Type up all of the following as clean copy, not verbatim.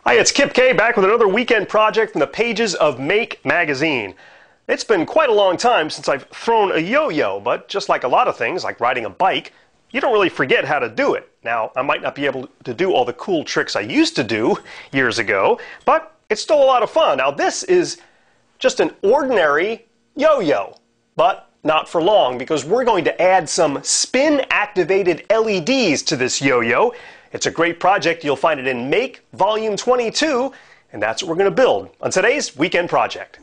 Hi, it's Kip K back with another weekend project from the pages of Make magazine. It's been quite a long time since I've thrown a yo-yo, but just like a lot of things, like riding a bike, you don't really forget how to do it. Now, I might not be able to do all the cool tricks I used to do years ago, but it's still a lot of fun. Now, this is just an ordinary yo-yo, but not for long, because we're going to add some spin-activated LEDs to this yo-yo. It's a great project. You'll find it in Make Volume 22, and that's what we're going to build on today's weekend project.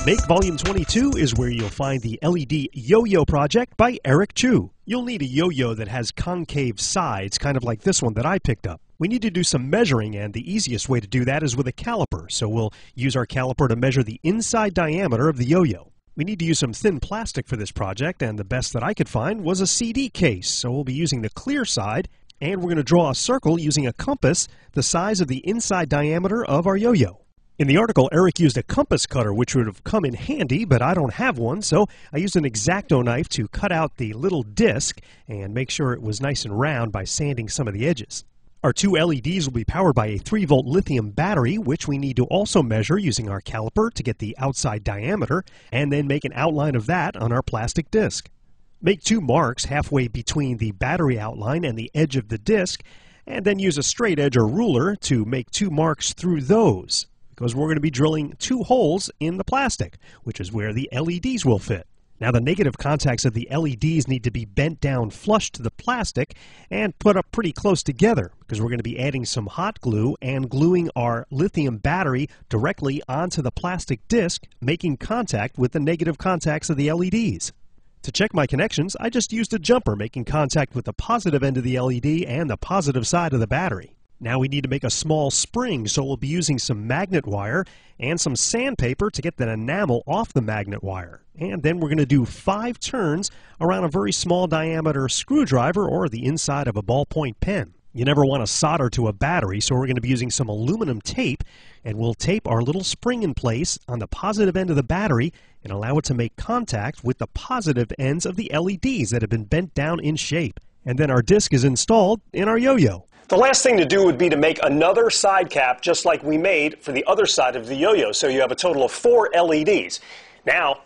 Make Volume 22 is where you'll find the LED Yo-Yo project by Eric Chu. You'll need a yo-yo that has concave sides, kind of like this one that I picked up. We need to do some measuring, and the easiest way to do that is with a caliper. So we'll use our caliper to measure the inside diameter of the yo-yo. We need to use some thin plastic for this project, and the best that I could find was a CD case. So we'll be using the clear side, and we're going to draw a circle using a compass the size of the inside diameter of our yo-yo. In the article, Eric used a compass cutter, which would have come in handy, but I don't have one, so I used an X-Acto knife to cut out the little disc and make sure it was nice and round by sanding some of the edges. Our two LEDs will be powered by a 3-volt lithium battery, which we need to also measure using our caliper to get the outside diameter, and then make an outline of that on our plastic disc. Make 2 marks halfway between the battery outline and the edge of the disc, and then use a straight edge or ruler to make 2 marks through those, because we're going to be drilling 2 holes in the plastic, which is where the LEDs will fit. Now, the negative contacts of the LEDs need to be bent down flush to the plastic and put up pretty close together, because we're going to be adding some hot glue and gluing our lithium battery directly onto the plastic disc, making contact with the negative contacts of the LEDs. To check my connections, I just used a jumper, making contact with the positive end of the LED and the positive side of the battery. Now we need to make a small spring, so we'll be using some magnet wire and some sandpaper to get the enamel off the magnet wire. And then we're going to do 5 turns around a very small diameter screwdriver or the inside of a ballpoint pen. You never want to solder to a battery, so we're going to be using some aluminum tape, and we'll tape our little spring in place on the positive end of the battery and allow it to make contact with the positive ends of the LEDs that have been bent down in shape. And then our disc is installed in our yo-yo. The last thing to do would be to make another side cap just like we made for the other side of the yo-yo, so you have a total of 4 LEDs. Now,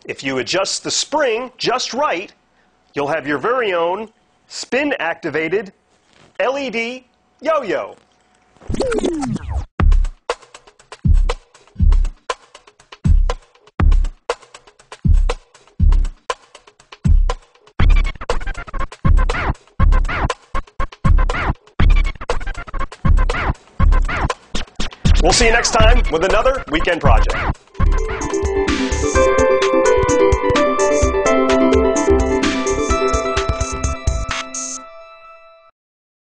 if you adjust the spring just right, you'll have your very own spin-activated LED yo-yo. We'll see you next time with another weekend project.